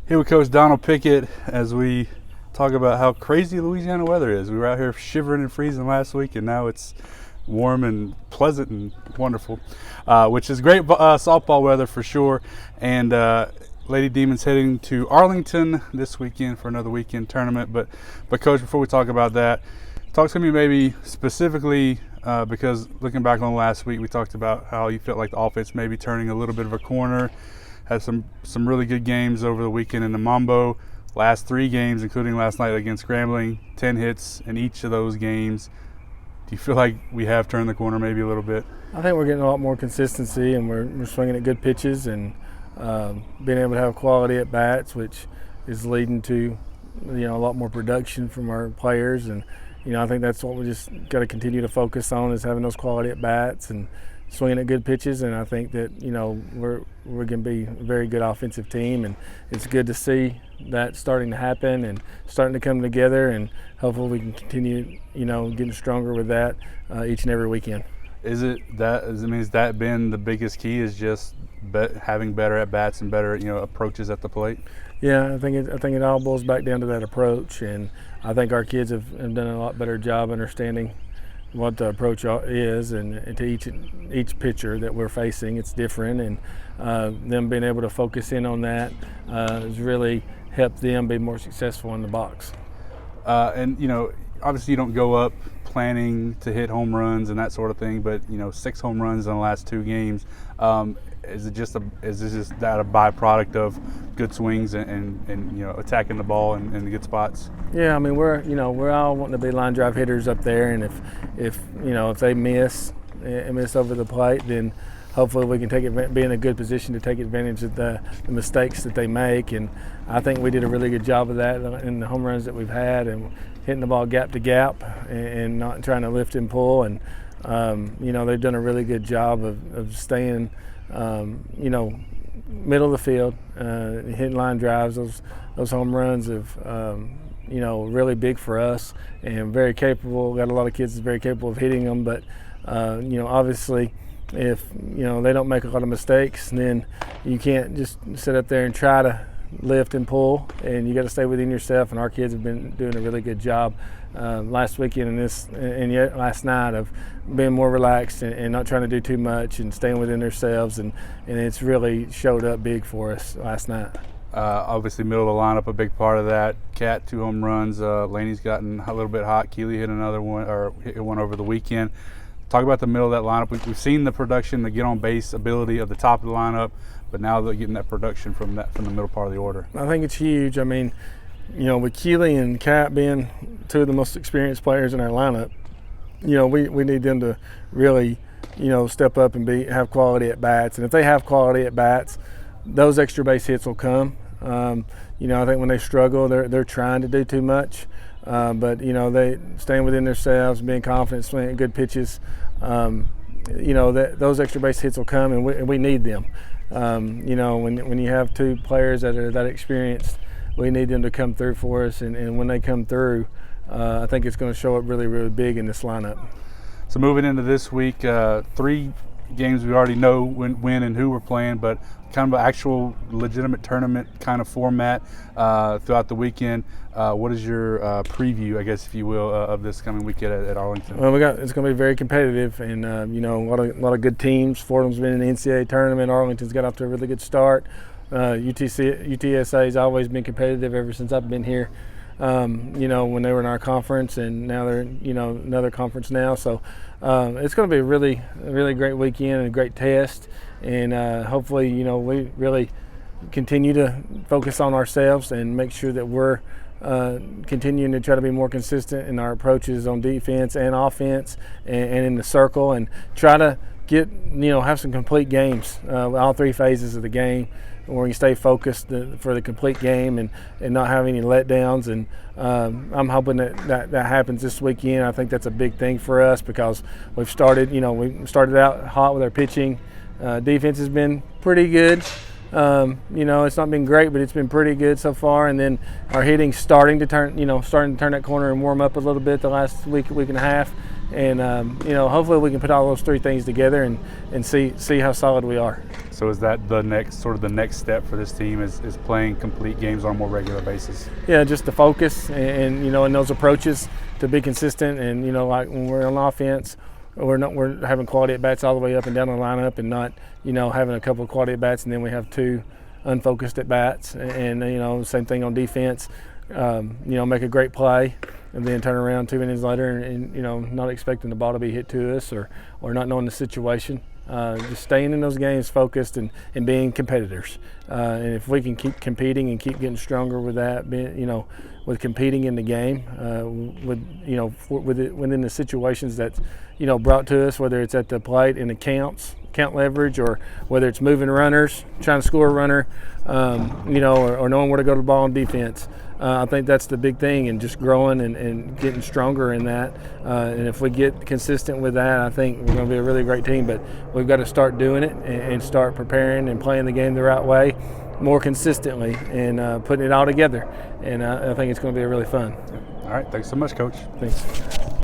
Here with Coach Donald Pickett as we talk about how crazy Louisiana weather is. We were out here shivering and freezing last week, and now it's warm and pleasant and wonderful, which is great softball weather for sure. And Lady Demons heading to Arlington this weekend for another weekend tournament. But Coach, before we talk about that, talk to me maybe specifically because looking back on last week, we talked about how you felt like the offense may be turning a little bit of a corner. Had some really good games over the weekend in the Mambo. Last 3 games, including last night against Grambling, 10 hits in each of those games. Do you feel like we have turned the corner maybe a little bit? I think we're getting a lot more consistency, and we're swinging at good pitches and being able to have quality at bats, which is leading to a lot more production from our players. And I think that's what we just got to continue to focus on, is having those quality at bats and swinging at good pitches. And I think that we're going to be a very good offensive team, and it's good to see that starting to happen and starting to come together, and hopefully we can continue getting stronger with that each and every weekend. Has that been the biggest key, is just having better at bats and better approaches at the plate? Yeah, I think it all boils back down to that approach, and I think our kids have done a lot better job understanding what the approach is, and to each pitcher that we're facing, it's different, and them being able to focus in on that has really helped them be more successful in the box. And obviously you don't go up planning to hit home runs and that sort of thing, but 6 home runs in the last 2 games. Is this just that a byproduct of good swings and attacking the ball in the good spots? Yeah, I mean we're all wanting to be line drive hitters up there, and if they miss over the plate, then hopefully we can be in a good position to take advantage of the mistakes that they make. And I think we did a really good job of that in the home runs that we've had, and hitting the ball gap to gap and not trying to lift and pull. And they've done a really good job of staying middle of the field, hitting line drives. Those home runs have really big for us, and very capable. Got a lot of kids that's very capable of hitting them, but obviously if they don't make a lot of mistakes, then you can't just sit up there and try to lift and pull, and you got to stay within yourself. And our kids have been doing a really good job last weekend and yet last night of being more relaxed and not trying to do too much and staying within themselves, and it's really showed up big for us last night. Obviously middle of the lineup, a big part of that. Cat 2 home runs. Laney's gotten a little bit hot. Keeley hit another one, or hit one over the weekend. Talk about the middle of that lineup. We've seen the production, the get on base ability of the top of the lineup, but now they're getting that production from the middle part of the order. I think it's huge. I mean, with Keeley and Cat being 2 of the most experienced players in our lineup, we need them to really step up and have quality at bats. And if they have quality at bats, those extra base hits will come. I think when they struggle, they're trying to do too much. But they staying within themselves, being confident, swinging good pitches. Those extra base hits will come, and we need them. When you have 2 players that are that experienced, we need them to come through for us. And when they come through, I think it's going to show up really, really big in this lineup. So moving into this week, 3 games we already know when and who we're playing, but kind of an actual legitimate tournament kind of format throughout the weekend. What is your preview, I guess, if you will, of this coming weekend at Arlington? Well, it's going to be very competitive, and a lot of good teams. Fordham's been in the NCAA tournament. Arlington's got off to a really good start. UTSA has always been competitive ever since I've been here. When they were in our conference, and now they're another conference now. So it's going to be a really, really great weekend and a great test. And hopefully, we really continue to focus on ourselves and make sure that we're continuing to try to be more consistent in our approaches on defense and offense and in the circle, and try to have some complete games, all 3 phases of the game, where you stay focused for the complete game and not have any letdowns. And I'm hoping that happens this weekend. I think that's a big thing for us, because we started out hot with our pitching. Defense has been pretty good. It's not been great, but it's been pretty good so far. And then our hitting starting to turn that corner and warm up a little bit the last week and a half. And hopefully we can put all those three things together and see how solid we are. So is that the next step for this team is playing complete games on a more regular basis? Yeah, just the focus and in those approaches to be consistent, and like when we're on offense, we're having quality at bats all the way up and down the lineup, and not having a couple of quality at bats and then we have two unfocused at bats, and same thing on defense. Make a great play and then turn around 2 minutes later and not expecting the ball to be hit to us or not knowing the situation. Just staying in those games focused and being competitors. And if we can keep competing and keep getting stronger with that, with competing in the game, within the situations that's brought to us, whether it's at the plate in the count leverage, or whether it's moving runners, trying to score a runner, or knowing where to go to the ball on defense. I think that's the big thing, and just growing and getting stronger in that. And if we get consistent with that, I think we're going to be a really great team. But we've got to start doing it and start preparing and playing the game the right way, more consistently, and putting it all together. And I think it's going to be really fun. All right. Thanks so much, Coach. Thanks.